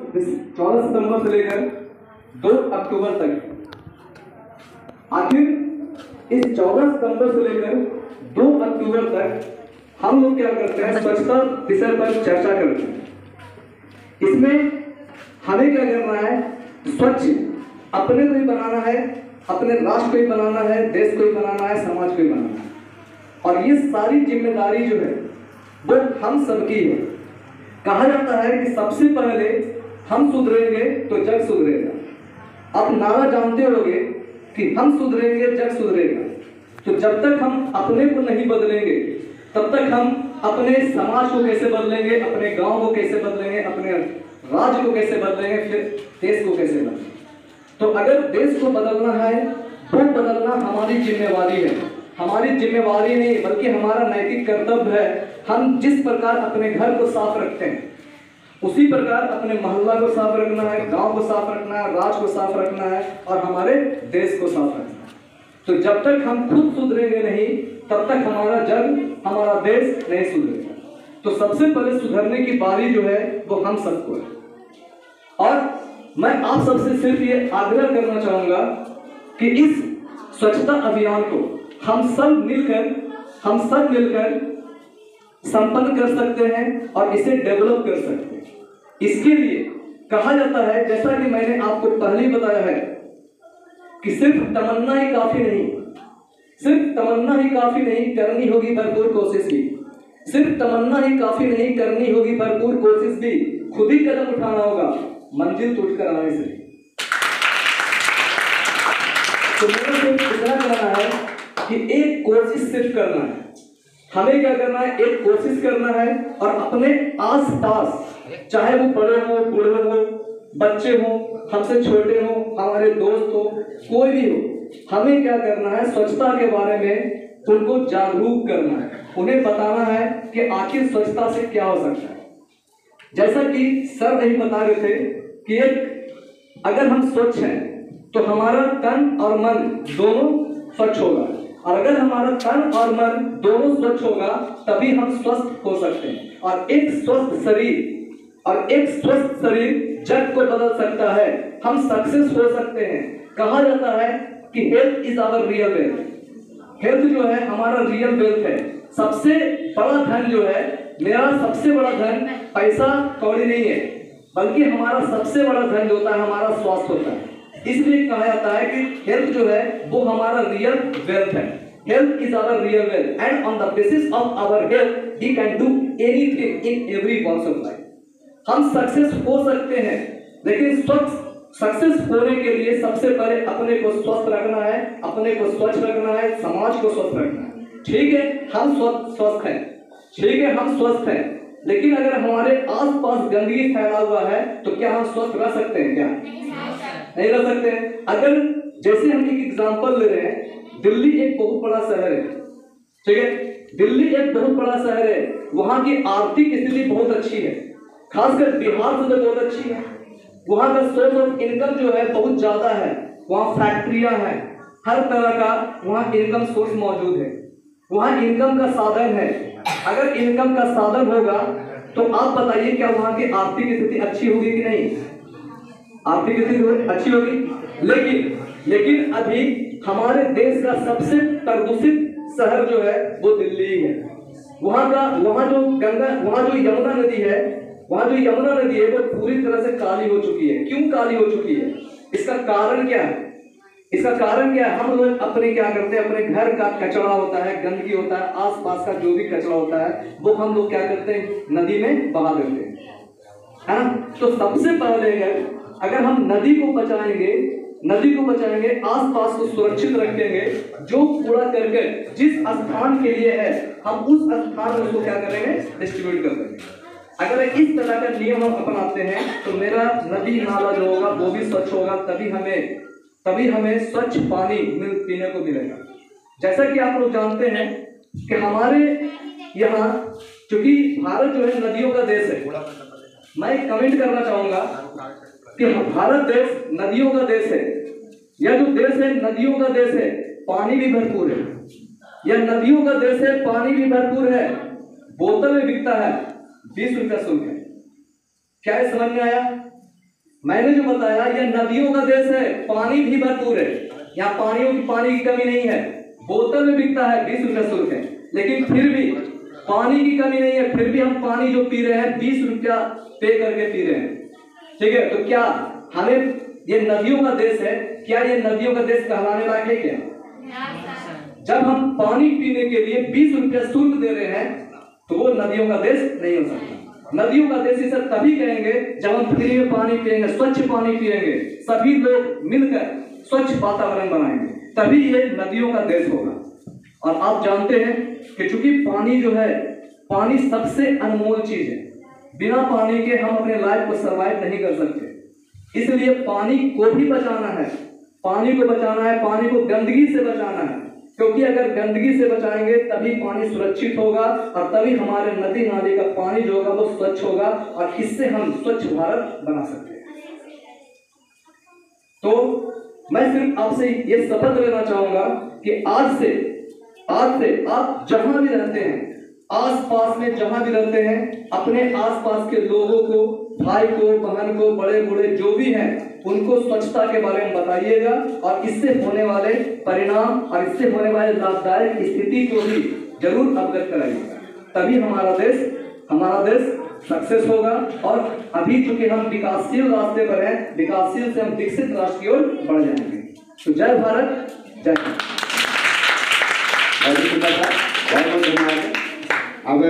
14 सितंबर से लेकर 2 अक्टूबर तक, आखिर इस 14 सितंबर से लेकर 2 अक्टूबर तक हम लोग क्या करते हैं, स्वच्छता विषय पर चर्चा करते हैं। इसमें हमें क्या करना है, स्वच्छ अपने को ही बनाना है, अपने राष्ट्र को ही बनाना है, देश को ही बनाना है, समाज को ही बनाना है। और ये सारी जिम्मेदारी जो है वो हम सबकी है। कहा जाता है कि सबसे पहले हम सुधरेंगे तो जग सुधरेगा। आप नारा जानते होंगे कि हम सुधरेंगे जग सुधरेगा। तो जब तक हम अपने को नहीं बदलेंगे तब तक हम अपने समाज को कैसे बदलेंगे, अपने गांव को कैसे बदलेंगे, अपने राज्य को कैसे बदलेंगे, फिर देश को कैसे बदलेंगे। तो अगर देश को बदलना है वो बदलना हमारी जिम्मेवारी है। हमारी जिम्मेवारी नहीं बल्कि हमारा नैतिक कर्तव्य है। हम जिस प्रकार अपने घर को साफ रखते हैं उसी प्रकार अपने मोहल्ला को साफ रखना है, गांव को साफ रखना है, राज्य को साफ रखना है और हमारे देश को साफ रखना है। तो जब तक हम खुद सुधरेंगे नहीं तब तक हमारा जग, हमारा देश नहीं सुधरेगा। तो सबसे पहले सुधरने की बारी जो है वो हम सबको है। और मैं आप सबसे सिर्फ ये आग्रह करना चाहूंगा कि इस स्वच्छता अभियान को हम सब मिलकर संपन्न कर सकते हैं और इसे डेवलप कर सकते हैं। इसके लिए कहा जाता है, जैसा कि मैंने आपको पहले ही बताया है, कि सिर्फ तमन्ना ही काफी नहीं, सिर्फ तमन्ना ही काफी नहीं, करनी होगी भरपूर कोशिश भी। सिर्फ तमन्ना ही काफी नहीं, करनी होगी भरपूर कोशिश भी। खुद ही कदम उठाना होगा, मंजिल टूटकर आने से। तो मेरे को इतना कहना है कि एक कोशिश सिर्फ करना है। हमें क्या करना है, एक कोशिश करना है और अपने आस पास, चाहे वो बड़े हो, बूढ़े हो, बच्चे हो, हमसे छोटे हो, हमारे दोस्त हो, कोई भी हो, हमें क्या करना है, स्वच्छता के बारे में उनको जागरूक करना है। उन्हें बताना है कि आखिर स्वच्छता से क्या हो सकता है। जैसा कि सर नहीं बता रहे थे कि अगर हम स्वच्छ हैं तो हमारा तन और मन दोनों स्वच्छ होगा, और अगर हमारा तन और मन दोनों स्वच्छ होगा तभी हम स्वस्थ हो सकते हैं। और एक स्वस्थ शरीर जग को बदल सकता है। हम सक्सेस हो सकते हैं। कहा जाता है कि health is our real wealth. Health जो है हमारा रियल वेल्थ है। सबसे बड़ा धन जो है, मेरा सबसे बड़ा धन पैसा कौड़ी नहीं है, बल्कि हमारा सबसे बड़ा धन होता है हमारा स्वास्थ्य होता है। इसलिए कहा जाता है कि हेल्थ जो है वो हमारा रियल वेल्थ है। Health is our real wealth and on the basis of our health we can do anything in every walks of life. हम सक्सेस हो सकते हैं, लेकिन सक्सेस होने के लिए सबसे पहले अपने को स्वस्थ रखना है, अपने को स्वच्छ रखना है, समाज को स्वस्थ रखना है। ठीक है, हम स्वस्थ हैं, ठीक है, हम स्वस्थ हैं, लेकिन अगर हमारे आसपास गंदगी फैला हुआ है तो क्या हम स्वस्थ रह सकते हैं? क्या नहीं रह सकते हैं। अगर जैसे हम एक एग्जांपल ले रहे हैं, दिल्ली एक बहुत बड़ा शहर है, ठीक है, दिल्ली एक बहुत बड़ा शहर है, वहां की आर्थिक स्थिति बहुत अच्छी है, खासकर बिहार से तो बहुत अच्छी है। वहां का सोर्स ऑफ इनकम जो है बहुत ज्यादा है, वहां फैक्ट्रियां हैं, हर तरह का वहां इनकम सोर्स मौजूद है, वहां इनकम का साधन है। अगर इनकम का साधन होगा तो आप बताइए क्या वहां की आर्थिक स्थिति अच्छी होगी कि नहीं? आर्थिक स्थिति अच्छी होगी। लेकिन अभी हमारे देश का सबसे प्रदूषित शहर जो है वो दिल्ली है। वहां जो यमुना नदी है वो पूरी तरह से काली हो चुकी है। क्यों काली हो चुकी है? इसका कारण क्या है? हम लोग अपने क्या करते हैं, अपने घर का कचरा होता है, गंदगी होता है, आसपास का जो भी कचरा होता है वो हम लोग क्या करते हैं, नदी में बहा देते हैं, है ना। तो सबसे पहले अगर हम नदी को बचाएंगे, आसपास को सुरक्षित रखेंगे, जो कूड़ा करकट जिस स्थान के लिए है हम उस स्थान में उसको क्या करेंगे, डिस्ट्रीब्यूट कर देंगे। अगर इस तरह का नियम हम अपनाते हैं तो मेरा नदी नाला जो होगा वो भी स्वच्छ होगा, तभी हमें स्वच्छ पानी पीने को मिलेगा। जैसा कि आप लोग जानते हैं कि हमारे यहाँ, चूंकि भारत जो है नदियों का देश है, मैं कमेंट करना चाहूंगा कि भारत देश नदियों का देश है। यह जो देश है नदियों का देश है, पानी भी भरपूर है। यह नदियों का देश है, पानी भी भरपूर है। बोतल में बिकता है 20 रुपया शुल्क है। क्या समझ में आया? मैंने जो बताया यह नदियों का देश है, पानी भी भरपूर है, यहाँ पानी की कमी नहीं है। बोतल में बिकता है 20 रुपया शुल्क है, लेकिन फिर भी पानी की कमी नहीं है, फिर भी हम पानी जो पी रहे हैं 20 रुपया पे करके पी रहे हैं। ठीक है, तो क्या हमें ये नदियों का देश है, क्या ये नदियों का देश कहलाने लायक है क्या? जब हम पानी पीने के लिए 20 रुपया शुल्क दे रहे हैं तो वो नदियों का देश नहीं हो सकता। नदियों का देश इसे तभी कहेंगे जब हम फ्री में पानी पिएंगे, स्वच्छ पानी पिएंगे, सभी लोग मिलकर स्वच्छ वातावरण बनाएंगे, तभी ये नदियों का देश होगा। और आप जानते हैं कि चूंकि पानी जो है, पानी सबसे अनमोल चीज है, बिना पानी के हम अपने लाइफ को सर्वाइव नहीं कर सकते। इसलिए पानी को भी बचाना है, पानी को बचाना है, पानी को गंदगी से बचाना है, क्योंकि अगर गंदगी से बचाएंगे तभी पानी सुरक्षित होगा और तभी हमारे नदी नाले का पानी जो होगा वो स्वच्छ होगा और इससे हम स्वच्छ भारत बना सकते हैं। तो मैं सिर्फ आपसे ये शपथ लेना चाहूंगा कि आज से आप जहां भी रहते हैं, आसपास में जहां भी रहते हैं, अपने आसपास के लोगों को, भाई को, बहन को, बड़े बूढ़े जो भी हैं, उनको स्वच्छता के बारे में बताइएगा और इससे होने वाले परिणाम और इससे होने वाले लाभदायक स्थिति को भी जरूर अवगत कराइएगा, तभी हमारा देश सक्सेस होगा। और अभी चूंकि हम विकासशील रास्ते पर हैं, विकासशील से हम विकसित राष्ट्र की ओर बढ़ जाएंगे। तो जय भारत, जय बहुत धन्यवाद। अब